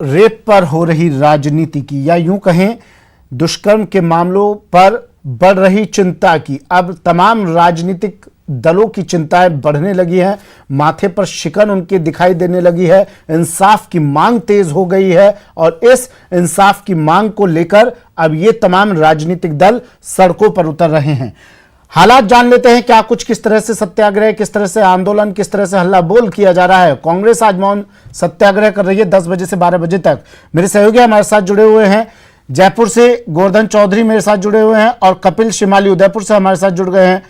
Rape पर हो रही राजनीति की, या यूं कहें दुष्कर्म के मामलों पर बढ़ रही चिंता की, अब तमाम राजनीतिक दलों की चिंताएं बढ़ने लगी हैं, माथे पर शिकन उनके दिखाई देने लगी है, इंसाफ की मांग तेज हो गई है और इस इंसाफ की मांग को लेकर अब ये तमाम राजनीतिक दल सड़कों पर उतर रहे हैं। हालात जान लेते हैं क्या कुछ, किस तरह से सत्याग्रह, किस तरह से आंदोलन, किस तरह से हल्ला बोल किया जा रहा है। कांग्रेस आज मौन सत्याग्रह कर रही है 10 बजे से 12 बजे तक। मेरे सहयोगी हमारे साथ जुड़े हुए हैं, जयपुर से गोवर्धन चौधरी मेरे साथ जुड़े हुए हैं और कपिल शिमाली उदयपुर से हमारे साथ जुड़ गए हैं।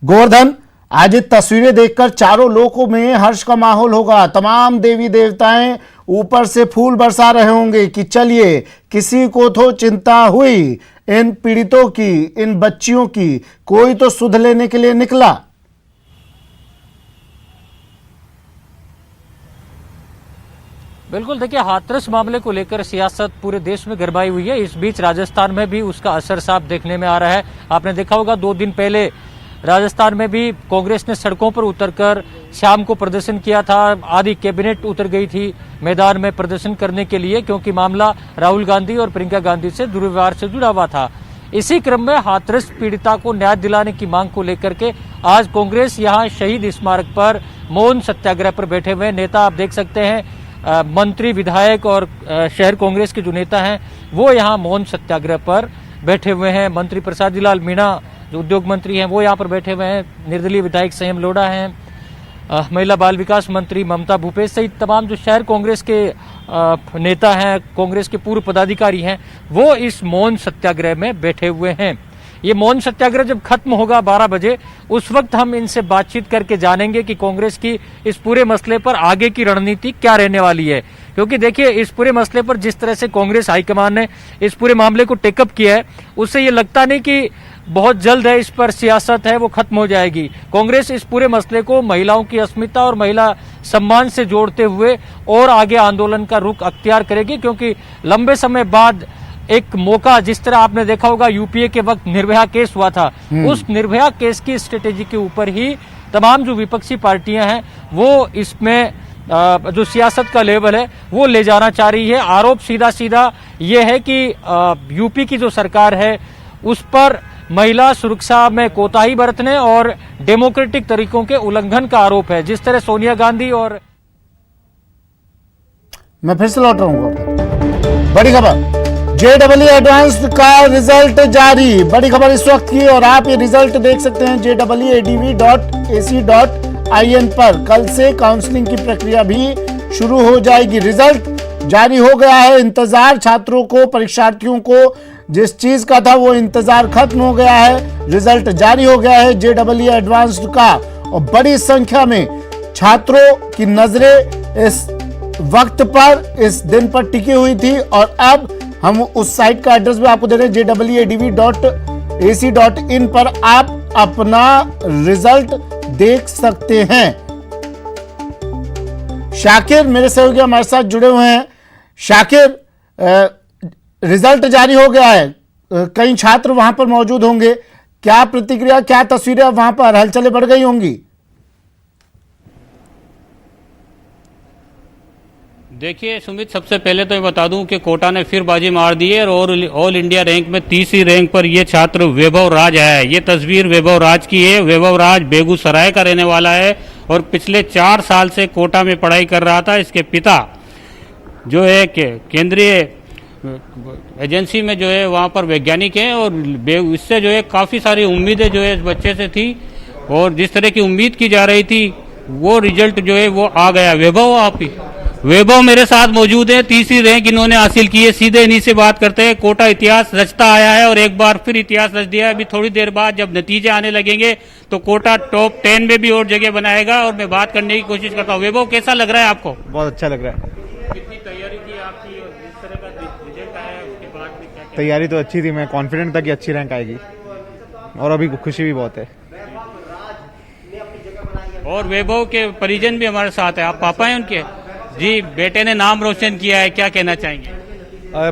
गोवर्धन, आज ये तस्वीरें देखकर चारों लोगों में हर्ष का माहौल होगा, तमाम देवी देवताएं ऊपर से फूल बरसा रहे होंगे कि चलिए किसी को तो चिंता हुई, इन पीड़ितों की, इन बच्चियों की, कोई तो सुध लेने के लिए निकला। बिल्कुल, देखिए हाथरस मामले को लेकर सियासत पूरे देश में गरमाई हुई है। इस बीच राजस्थान में भी उसका असर साफ देखने में आ रहा है। आपने देखा होगा 2 दिन पहले राजस्थान में भी कांग्रेस ने सड़कों पर उतरकर शाम को प्रदर्शन किया था। आधी कैबिनेट उतर गई थी मैदान में प्रदर्शन करने के लिए, क्योंकि मामला राहुल गांधी और प्रियंका गांधी से दुर्व्यवहार से जुड़ा हुआ था। इसी क्रम में हाथरस पीड़िता को न्याय दिलाने की मांग को लेकर के आज कांग्रेस यहां शहीद स्मारक पर मौन सत्याग्रह पर बैठे हुए नेता आप देख सकते हैं। मंत्री, विधायक और शहर कांग्रेस के जो नेता हैं वो यहाँ मौन सत्याग्रह पर बैठे हुए हैं। मंत्री प्रसाद लाल मीणा जो उद्योग मंत्री हैं वो यहाँ पर बैठे हुए हैं। निर्दलीय विधायक संयम लोढ़ा हैं, महिला बाल विकास मंत्री ममता भूपेश सहित तमाम जो शहर कांग्रेस के नेता हैं, कांग्रेस के पूर्व पदाधिकारी हैं, वो इस मौन सत्याग्रह में बैठे हुए हैं। ये मौन सत्याग्रह जब खत्म होगा 12 बजे, उस वक्त हम इनसे बातचीत करके जानेंगे कि कांग्रेस की इस पूरे मसले पर आगे की रणनीति क्या रहने वाली है। क्योंकि देखिए इस पूरे मसले पर जिस तरह से कांग्रेस हाईकमान ने इस पूरे मामले को टेकअप किया है, उससे ये लगता नहीं कि बहुत जल्द है इस पर सियासत है वो खत्म हो जाएगी। कांग्रेस इस पूरे मसले को महिलाओं की अस्मिता और महिला सम्मान से जोड़ते हुए और आगे आंदोलन का रुख अख्तियार करेगी, क्योंकि लंबे समय बाद एक मौका, जिस तरह आपने देखा होगा यूपीए के वक्त निर्भया केस हुआ था, उस निर्भया केस की स्ट्रेटेजी के ऊपर ही तमाम जो विपक्षी पार्टियां हैं वो इसमें जो सियासत का लेवल है वो ले जाना चाह रही है। आरोप सीधा सीधा ये है कि यूपी की जो सरकार है उस पर महिला सुरक्षा में कोताही बरतने और डेमोक्रेटिक तरीकों के उल्लंघन का आरोप है। जिस तरह सोनिया गांधी और मैं फिर से लौट रहा हूं। बड़ी खबर, JEE एडवांस्ड का रिजल्ट जारी। बड़ी खबर इस वक्त की, और आप ये रिजल्ट देख सकते हैं JEE.adv.ac.in पर। कल से काउंसलिंग की प्रक्रिया भी शुरू हो जाएगी। रिजल्ट जारी हो गया है। इंतजार छात्रों को, परीक्षार्थियों को जिस चीज का था वो इंतजार खत्म हो गया है। रिजल्ट जारी हो गया है JEE एडवांस्ड का, और बड़ी संख्या में छात्रों की नजरें इस वक्त पर, इस दिन पर टिकी हुई थी। और अब हम उस साइट का एड्रेस भी आपको दे रहे हैं, JEE.adv.ac.in पर आप अपना रिजल्ट देख सकते हैं। शाकिर मेरे सहयोगी हमारे साथ जुड़े हुए हैं। शाकिर, रिजल्ट जारी हो गया है, कई छात्र वहां पर मौजूद होंगे, क्या प्रतिक्रिया, क्या तस्वीरें वहां पर, हलचलें बढ़ गई होंगी? देखिए सुमित, सबसे पहले तो मैं बता दूं कि कोटा ने फिर बाजी मार दी है और ऑल इंडिया रैंक में 30वीं रैंक पर ये छात्र वैभव राज है। ये तस्वीर वैभव राज की है। वैभव राज बेगूसराय का रहने वाला है और पिछले 4 साल से कोटा में पढ़ाई कर रहा था। इसके पिता जो है केंद्रीय एजेंसी में जो है वहाँ पर वैज्ञानिक हैं और इससे जो है काफ़ी सारी उम्मीदें जो है इस बच्चे से थी और जिस तरह की उम्मीद की जा रही थी वो रिजल्ट जो है वो आ गया। वैभव मेरे साथ मौजूद है। 30वीं रैंक इन्होंने हासिल की है। सीधे इन्हीं से बात करते हैं। कोटा इतिहास रचता आया है और एक बार फिर इतिहास रच दिया है। अभी थोड़ी देर बाद जब नतीजे आने लगेंगे तो कोटा टॉप 10 में भी और जगह बनाएगा और मैं बात करने की कोशिश करता हूँ। वैभव, कैसा लग रहा है आपको? बहुत अच्छा लग रहा है। कितनी तैयारी थी आपकी और जिस तरह का रिजल्ट आया उसके बाद में क्या? तैयारी तो अच्छी थी, मैं कॉन्फिडेंट था कि अच्छी रैंक आएगी और अभी खुशी भी बहुत है। और वैभव के परिजन भी हमारे साथ है। आप पापा हैं उनके? जी, बेटे ने नाम रोशन किया है, क्या कहना चाहेंगे?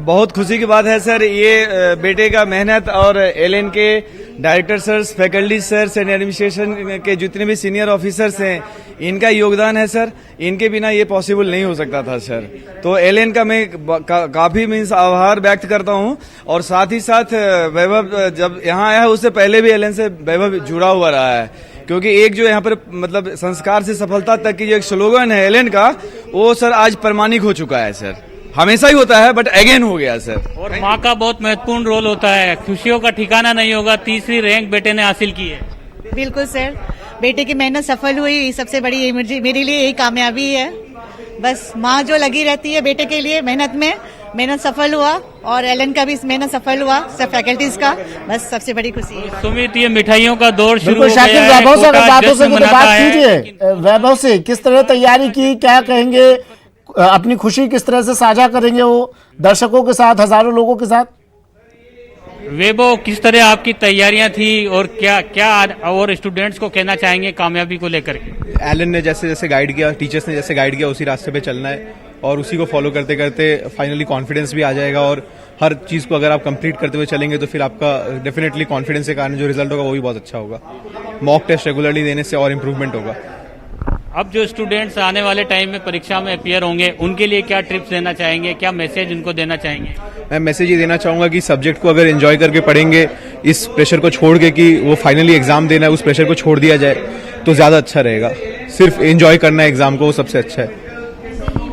बहुत खुशी की बात है सर। ये बेटे का मेहनत और एलएन के director sirs, faculty sirs and administration के जितने भी सीनियर ऑफिसर्स हैं, इनका योगदान है सर। इनके बिना ये पॉसिबल नहीं हो सकता था सर। तो एलएन का मैं काफी मीन्स आभार व्यक्त करता हूं। और साथ ही साथ वैभव जब यहाँ आया है उससे पहले भी एलएन से वैभव जुड़ा हुआ रहा है, क्योंकि एक जो यहाँ पर मतलब संस्कार से सफलता तक की जो एक स्लोगन है एलएन का, वो सर आज प्रमाणिक हो चुका है सर। हमेशा ही होता है बट अगेन हो गया सर। और माँ का बहुत महत्वपूर्ण रोल होता है, खुशियों का ठिकाना नहीं होगा। तीसरी रैंक बेटे ने हासिल की है। बिल्कुल सर, बेटे की मेहनत सफल हुई, सबसे बड़ी मेरे लिए यही कामयाबी है। बस माँ जो लगी रहती है बेटे के लिए मेहनत में, मेहनत सफल हुआ और एलन का भी मेहनत सफल हुआ, सब फैकल्टीज का, बस सबसे बड़ी खुशी है। सुमित, ये मिठाइयों का दौर शुरू हो बिल्कुल शाकिर, गया है। वैभव से अगर कोटा बातों से जश्न कुछ मनाता बात है। कीजिए। वैभव से किस तरह तैयारी की, क्या कहेंगे, अपनी खुशी किस तरह से साझा करेंगे वो दर्शकों के साथ, हजारों लोगों के साथ? वैभव, किस तरह आपकी तैयारियां थी और क्या क्या और स्टूडेंट्स को कहना चाहेंगे कामयाबी को लेकर के? एलन ने जैसे जैसे गाइड किया, टीचर्स ने जैसे गाइड किया, उसी रास्ते पे चलना है और उसी को फॉलो करते करते फाइनली कॉन्फिडेंस भी आ जाएगा। और हर चीज को अगर आप कंप्लीट करते हुए चलेंगे तो फिर आपका डेफिनेटली कॉन्फिडेंस के कारण जो रिजल्ट होगा वो भी बहुत अच्छा होगा। मॉक टेस्ट रेगुलरली देने से और इम्प्रूवमेंट होगा। अब जो स्टूडेंट्स आने वाले टाइम में परीक्षा में अपीयर होंगे, उनके लिए क्या टिप्स देना चाहेंगे, क्या मैसेज उनको देना चाहेंगे? मैं मैसेज ये देना चाहूंगा कि सब्जेक्ट को अगर एंजॉय करके पढ़ेंगे, इस प्रेशर को छोड़ के कि वो फाइनली एग्जाम देना है, उस प्रेशर को छोड़ दिया जाए तो ज्यादा अच्छा रहेगा। सिर्फ एंजॉय करना है एग्जाम को, वो सबसे अच्छा है।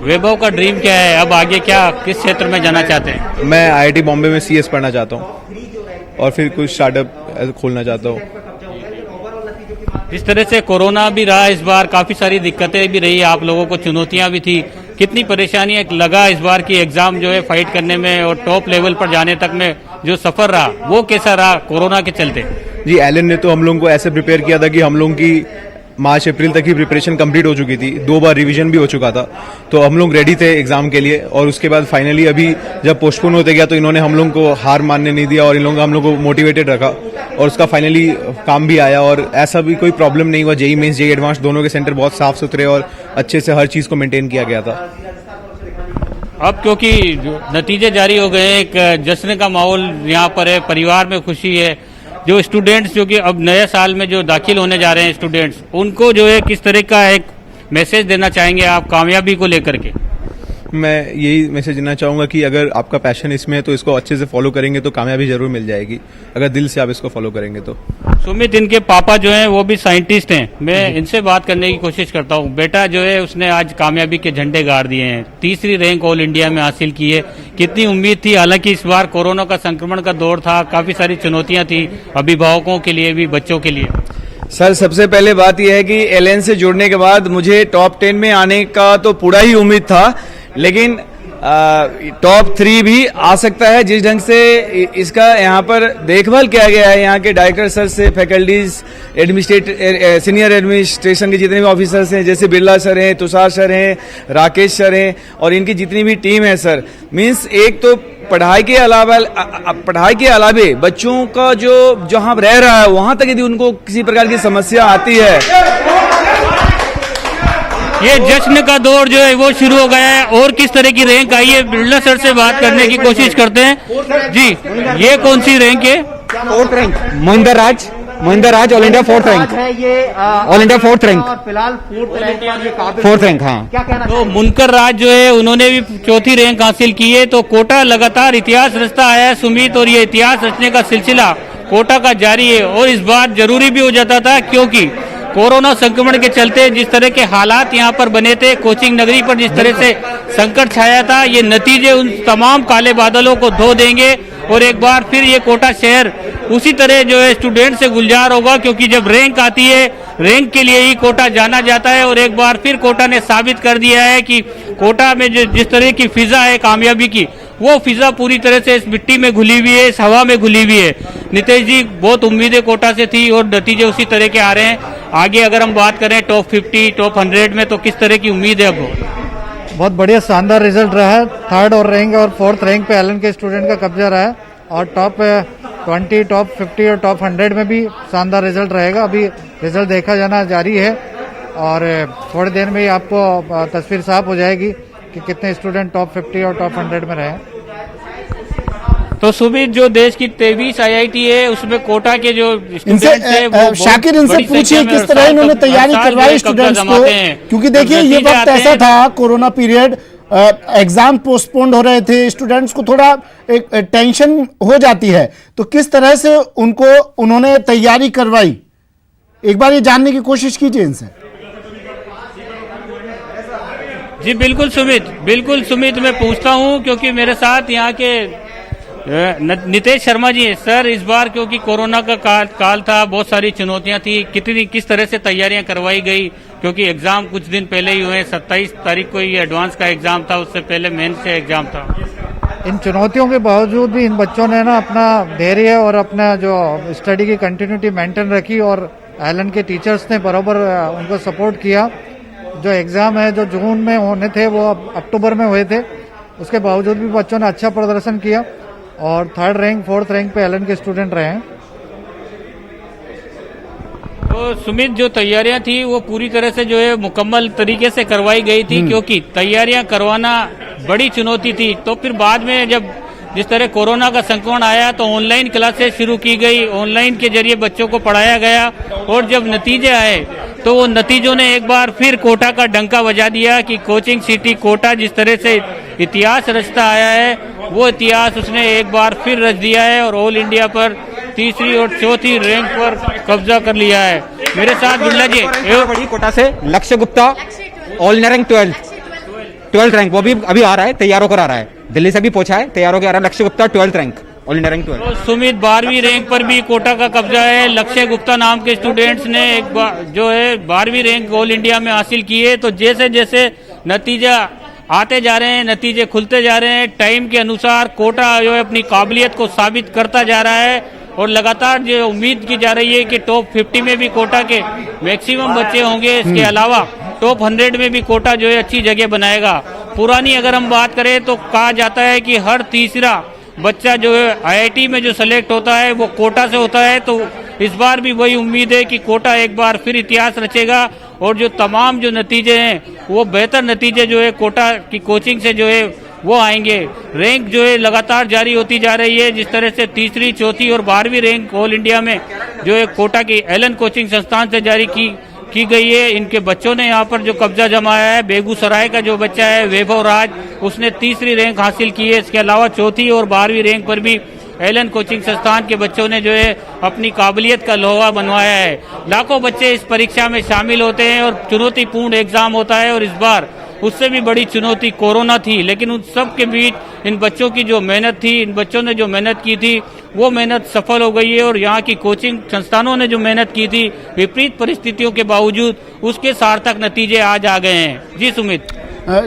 वैभव का ड्रीम क्या है? अब आगे क्या, किस क्षेत्र में जाना चाहते हैं? मैं आईआईटी बॉम्बे में सीएस पढ़ना चाहता हूँ और फिर कुछ स्टार्टअप खोलना चाहता हूँ। इस तरह से कोरोना भी रहा इस बार, काफी सारी दिक्कतें भी रही, आप लोगों को चुनौतियां भी थी। कितनी परेशानी लगा इस बार की एग्जाम जो है फाइट करने में और टॉप लेवल पर जाने तक में जो सफर रहा, वो कैसा रहा कोरोना के चलते? जी, एलन ने तो हम लोगों को ऐसे प्रिपेयर किया था कि हम लोगों की मार्च अप्रैल तक की प्रिपरेशन कंप्लीट हो चुकी थी, 2 बार रिवीजन भी हो चुका था, तो हम लोग रेडी थे एग्जाम के लिए। और उसके बाद फाइनली अभी जब पोस्टपोन होते गया तो इन्होंने हम लोगों को हार मानने नहीं दिया और इन लोगों हम लोग को मोटिवेटेड रखा और उसका फाइनली काम भी आया। और ऐसा भी कोई प्रॉब्लम नहीं हुआ। जेई मेंस, जेई एडवांस दोनों के सेंटर बहुत साफ सुथरे और अच्छे से हर चीज को मेंटेन किया गया था। अब क्योंकि नतीजे जारी हो गए, एक जश्न का माहौल यहाँ पर है, परिवार में खुशी है। जो स्टूडेंट्स जो कि अब नए साल में जो दाखिल होने जा रहे हैं स्टूडेंट्स, उनको जो है किस तरह का एक मैसेज देना चाहेंगे आप कामयाबी को लेकर के? मैं यही मैसेज देना चाहूंगा कि अगर आपका पैशन इसमें है तो इसको अच्छे से फॉलो करेंगे तो कामयाबी जरूर मिल जाएगी, अगर दिल से आप इसको फॉलो करेंगे तो। सुमित, इनके पापा जो हैं वो भी साइंटिस्ट हैं, मैं इनसे बात करने की कोशिश करता हूँ। बेटा जो है उसने आज कामयाबी के झंडे गाड़ दिए हैं, तीसरी रैंक ऑल इंडिया में हासिल की है। कितनी उम्मीद थी? हालांकि इस बार कोरोना का संक्रमण का दौर था, काफी सारी चुनौतियां थी अभिभावकों के लिए भी, बच्चों के लिए। सर सबसे पहले बात यह है कि एलएन से जुड़ने के बाद मुझे टॉप 10 में आने का तो पूरा ही उम्मीद था, लेकिन टॉप 3 भी आ सकता है जिस ढंग से इसका यहाँ पर देखभाल किया गया है। यहाँ के डायरेक्टर सर से फैकल्टीज, सीनियर एडमिनिस्ट्रेशन के जितने भी ऑफिसर्स हैं, जैसे बिरला सर हैं, तुषार सर हैं, राकेश सर हैं और इनकी जितनी भी टीम है सर, मीन्स एक तो पढ़ाई के अलावे बच्चों का जो जहाँ रह रहा है वहां तक यदि उनको किसी प्रकार की समस्या आती है, ये जश्न का दौर जो है वो शुरू हो गया है। और किस तरह की रैंक आई है, बिरला सर से बात करने की कोशिश करते हैं। जी, ये कौन सी रैंक है? 4th रैंक मोहिंदर राज ऑल इंडिया 4th रैंक है ये, ऑल इंडिया 4th रैंक, फिलहाल 4th रैंक। हाँ, तो मुनकर राज जो है उन्होंने भी 4थी रैंक हासिल की है। तो कोटा लगातार इतिहास रचता आया है सुमित, और ये इतिहास रचने का सिलसिला कोटा का जारी है। और इस बार जरूरी भी हो जाता था, क्योंकि कोरोना संक्रमण के चलते जिस तरह के हालात यहाँ पर बने थे, कोचिंग नगरी पर जिस तरह से संकट छाया था, ये नतीजे उन तमाम काले बादलों को धो देंगे और एक बार फिर ये कोटा शहर उसी तरह जो है स्टूडेंट से गुलजार होगा। क्योंकि जब रैंक आती है, रैंक के लिए ही कोटा जाना जाता है। और एक बार फिर कोटा ने साबित कर दिया है कि कोटा में जिस तरह की फिजा है कामयाबी की, वो फिजा पूरी तरह से इस मिट्टी में घुली हुई है, इस हवा में घुली हुई है। नितेश जी, बहुत उम्मीदें कोटा से थी और नतीजे उसी तरह के आ रहे हैं। आगे अगर हम बात करें टॉप 50, टॉप 100 में, तो किस तरह की उम्मीद है अब? बहुत बढ़िया शानदार रिजल्ट रहा है। 3rd और रैंक और 4th रैंक पे एलन के स्टूडेंट का कब्जा रहा है और टॉप 20, टॉप 50 और टॉप 100 में भी शानदार रिजल्ट रहेगा। अभी रिजल्ट देखा जाना जारी है और थोड़ी देर में ही आपको तस्वीर साफ हो जाएगी कि कितने स्टूडेंट टॉप 50 और टॉप 100 में रहे। तो सुमित, जो देश की 23 IIT है उसमें कोटा के जो इनसे शाकिर इनसे पूछिए किस तरह इन्होंने तैयारी करवाई स्टूडेंट्स को, क्योंकि देखिए ये वक्त ऐसा था, कोरोना पीरियड, एग्जाम पोस्टपोन्ड हो रहे थे, स्टूडेंट्स को थोड़ा एक टेंशन हो जाती है, तो किस तरह से उन्होंने तैयारी करवाई, एक बार ये जानने की कोशिश कीजिए इनसे। जी बिल्कुल सुमित, मैं पूछता हूं क्योंकि मेरे साथ यहाँ के नितेश शर्मा जी हैं। सर, इस बार क्योंकि कोरोना का काल था, बहुत सारी चुनौतियां थी, किस तरह से तैयारियां करवाई गई, क्योंकि एग्जाम कुछ दिन पहले ही हुए, 27 तारीख को ये एडवांस का एग्जाम था, उससे पहले मेन से एग्जाम था। इन चुनौतियों के बावजूद भी इन बच्चों ने ना अपना धैर्य और अपना जो स्टडी की कंटिन्यूटी मेंटेन रखी, और एलन के टीचर्स ने बराबर उनको सपोर्ट किया। जो एग्जाम है जो जून में होने थे वो अब अक्टूबर में हुए थे, उसके बावजूद भी बच्चों ने अच्छा प्रदर्शन किया और 3rd रैंक 4th रैंक पे एलन के स्टूडेंट रहे हैं। तो सुमित, जो तैयारियां थी वो पूरी तरह से जो है मुकम्मल तरीके से करवाई गई थी, क्योंकि तैयारियां करवाना बड़ी चुनौती थी। तो फिर बाद में जब जिस तरह कोरोना का संक्रमण आया तो ऑनलाइन क्लासेस शुरू की गई, ऑनलाइन के जरिए बच्चों को पढ़ाया गया, और जब नतीजे आए तो वो नतीजों ने एक बार फिर कोटा का डंका बजा दिया कि कोचिंग सिटी कोटा जिस तरह से इतिहास रचता आया है, वो इतिहास उसने एक बार फिर रच दिया है और ऑल इंडिया पर 3री और 4थी रैंक पर कब्जा कर लिया है। मेरे साथ बिरला जी बड़ी कोटा से लक्ष्य Gupta, all India rank 12th rank, वो भी अभी आ रहा है, तैयार होकर आ रहा है, दिल्ली से भी पहुंचा है, तैयार होकर आ रहा है। लक्ष्य Gupta 12th rank, all India rank 12। तो सुमित, 12वीं रैंक पर भी कोटा का कब्जा है। लक्ष्य गुप्ता नाम के स्टूडेंट्स ने एक बार जो है 12वीं रैंक ऑल इंडिया में हासिल की है। तो जैसे जैसे नतीजा आते जा रहे हैं, नतीजे खुलते जा रहे हैं, टाइम के अनुसार कोटा जो है अपनी काबिलियत को साबित करता जा रहा है, और लगातार जो उम्मीद की जा रही है कि टॉप 50 में भी कोटा के मैक्सिमम बच्चे होंगे। इसके अलावा टॉप 100 में भी कोटा जो है अच्छी जगह बनाएगा। पुरानी अगर हम बात करें तो कहा जाता है कि हर तीसरा बच्चा जो है IIT में जो सेलेक्ट होता है वो कोटा से होता है। तो इस बार भी वही उम्मीद है कि कोटा एक बार फिर इतिहास रचेगा, और जो तमाम जो नतीजे हैं वो बेहतर नतीजे जो है कोटा की कोचिंग से जो है वो आएंगे। रैंक जो है लगातार जारी होती जा रही है, जिस तरह से 3री 4थी और 12वीं रैंक ऑल इंडिया में जो है कोटा की एलन कोचिंग संस्थान से जारी की गई है। इनके बच्चों ने यहाँ पर जो कब्जा जमाया है, बेगूसराय का जो बच्चा है वैभव राज, उसने 3री रैंक हासिल की है। इसके अलावा 4थी और 12वीं रैंक पर भी एलन कोचिंग संस्थान के बच्चों ने जो है अपनी काबिलियत का लोहा बनवाया है। लाखों बच्चे इस परीक्षा में शामिल होते हैं और चुनौतीपूर्ण एग्जाम होता है, और इस बार उससे भी बड़ी चुनौती कोरोना थी, लेकिन उन सब के बीच इन बच्चों की जो मेहनत थी, इन बच्चों ने जो मेहनत की थी वो मेहनत सफल हो गई है, और यहाँ की कोचिंग संस्थानों ने जो मेहनत की थी विपरीत परिस्थितियों के बावजूद उसके सार्थक नतीजे आज आ गए हैं। जी सुमित।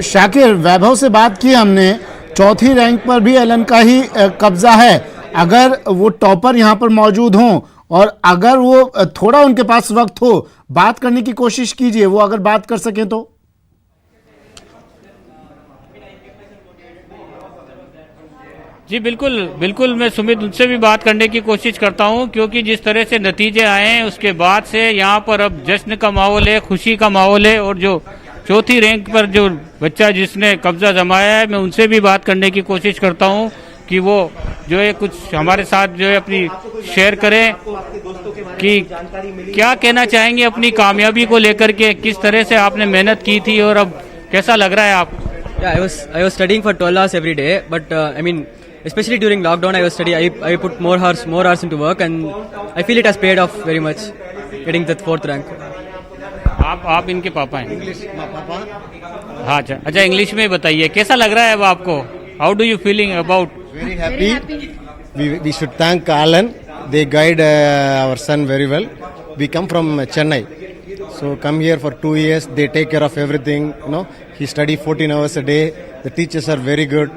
शाकिर, वैभव से बात की हमने, 4थी रैंक पर भी एलन का ही कब्जा है। अगर वो टॉपर यहाँ पर मौजूद हों और अगर वो थोड़ा उनके पास वक्त हो, बात करने की कोशिश कीजिए, वो अगर बात कर सकें तो। जी बिल्कुल मैं सुमित उनसे भी बात करने की कोशिश करता हूं, क्योंकि जिस तरह से नतीजे आए हैं उसके बाद से यहाँ पर अब जश्न का माहौल है, खुशी का माहौल है, और जो 4थी रैंक पर जो बच्चा जिसने कब्जा जमाया है, मैं उनसे भी बात करने की कोशिश करता हूं कि वो जो है कुछ हमारे साथ जो है अपनी शेयर करें कि क्या कहना चाहेंगे अपनी कामयाबी को लेकर के, किस तरह से आपने मेहनत की थी और अब कैसा लग रहा है आपको? Yeah, I was studying for 12 hours every day, but I mean, especially during lockdown, I put more hours into work, and I feel it has paid off very much, getting that 4th rank. आप इनके पापा हैं? English पापा। हाँ, अच्छा English में बताइए कैसा लग रहा है अब आपको? How do you feeling about? Very happy. We should thank Alan. They guide our son very well. We come from Chennai, so come here for 2 years. They take care of everything. You know, he study 14 hours a day. The teachers are very good.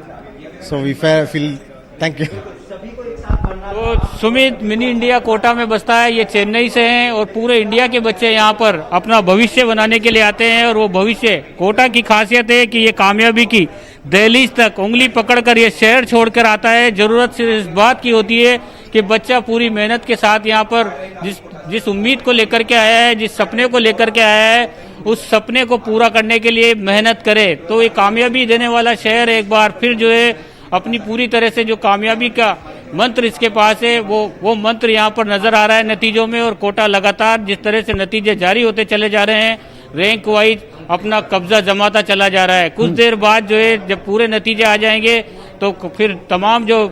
So we feel thank you. तो Sumit mini India quota में बसता है, ये चेन्नई से हैं और पूरे India के बच्चे यहाँ पर अपना भविष्य बनाने के लिए आते हैं, और वो भविष्य कोटा की खासियत है कि ये कामयाबी की दहलीज तक उंगली पकड़कर ये शहर छोड़कर आता है। जरूरत सिर्फ इस बात की होती है कि बच्चा पूरी मेहनत के साथ यहाँ पर जिस उम्मीद को लेकर के आया है, जिस सपने को लेकर के आया है, उस सपने को पूरा करने के लिए मेहनत करे, तो ये कामयाबी देने वाला शहर एक बार फिर जो है अपनी पूरी तरह से जो कामयाबी का मंत्र इसके पास है वो मंत्र यहाँ पर नजर आ रहा है नतीजों में। और कोटा लगातार जिस तरह से नतीजे जारी होते चले जा रहे हैं, रैंक वाइज अपना कब्जा जमाता चला जा रहा है। कुछ देर बाद जो है जब पूरे नतीजे आ जाएंगे तो फिर तमाम जो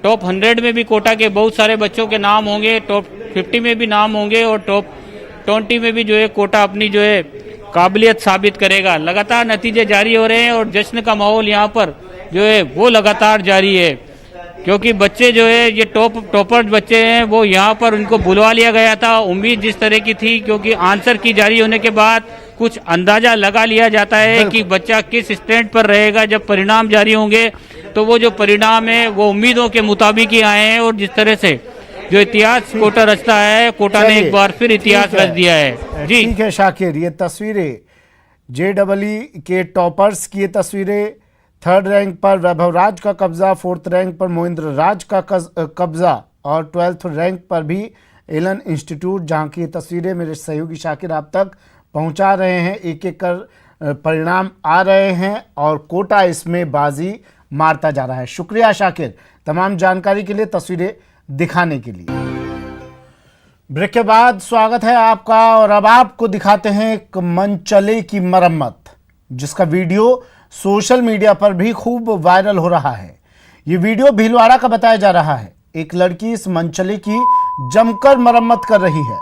टॉप 100 में भी कोटा के बहुत सारे बच्चों के नाम होंगे, टॉप 50 में भी नाम होंगे और टॉप 20 में भी जो है कोटा अपनी जो है काबिलियत साबित करेगा। लगातार नतीजे जारी हो रहे हैं और जश्न का माहौल यहाँ पर जो है वो लगातार जारी है, क्योंकि बच्चे जो है ये टॉपर बच्चे हैं वो यहाँ पर उनको बुलवा लिया गया था। उम्मीद जिस तरह की थी, क्योंकि आंसर की जारी होने के बाद कुछ अंदाजा लगा लिया जाता है कि बच्चा किस स्टैंड पर रहेगा। जब परिणाम जारी होंगे तो वो जो परिणाम है वो उम्मीदों के मुताबिक ही आए हैं और जिस तरह से जो इतिहास कोटा रचता है, कोटा ने एक बार फिर इतिहास रच दिया है। जी ठीक है शाकिर, ये तस्वीरें JEE के टॉपर्स की ये तस्वीरें। 3rd रैंक पर वैभव राज का कब्जा, 4th रैंक पर मोहिंद्र राज का कब्जा और 12th रैंक पर भी एलन इंस्टीट्यूट, जहाँ की तस्वीरें मेरे सहयोगी शाकिर आप तक पहुँचा रहे हैं। एक एक कर परिणाम आ रहे हैं और कोटा इसमें बाजी मारता जा रहा है। शुक्रिया शाकिर तमाम जानकारी के लिए, तस्वीरें दिखाने के लिए। ब्रेक के बाद स्वागत है आपका और अब आपको दिखाते हैं एक मनचले की मरम्मत, जिसका वीडियो सोशल मीडिया पर भी खूब वायरल हो रहा है। ये वीडियो भीलवाड़ा का बताया जा रहा है। एक लड़की इस मनचले की जमकर मरम्मत कर रही है।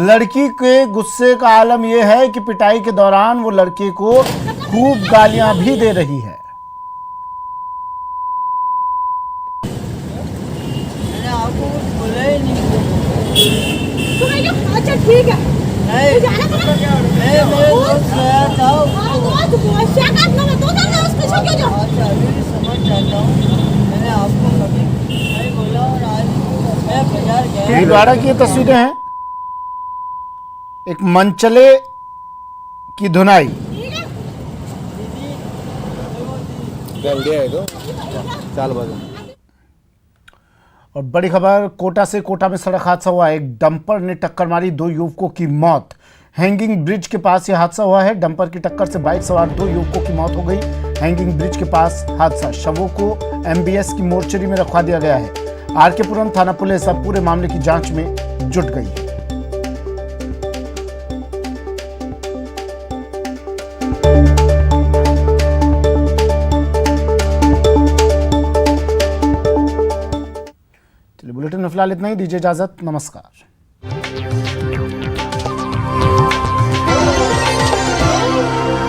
लड़की के गुस्से का आलम यह है कि पिटाई के दौरान वो लड़के को खूब गालियां भी दे रही है। अच्छा ठीक है, भीलवाड़ा की ये तस्वीरें हैं, एक मनचले की धुनाई। और बड़ी खबर कोटा में सड़क हादसा हुआ। एक डंपर ने टक्कर मारी, 2 युवकों की मौत। हैंगिंग ब्रिज के पास यह हादसा हुआ है। डंपर की टक्कर से बाइक सवार 2 युवकों की मौत हो गई। हैंगिंग ब्रिज के पास हादसा। शवों को MBS की मोर्चरी में रखवा दिया गया है। RK-पुरम थाना पुलिस अब पूरे मामले की जांच में जुट गई है। बुलेटिन में फिलहाल इतना ही, दीजिए इजाजत, नमस्कार।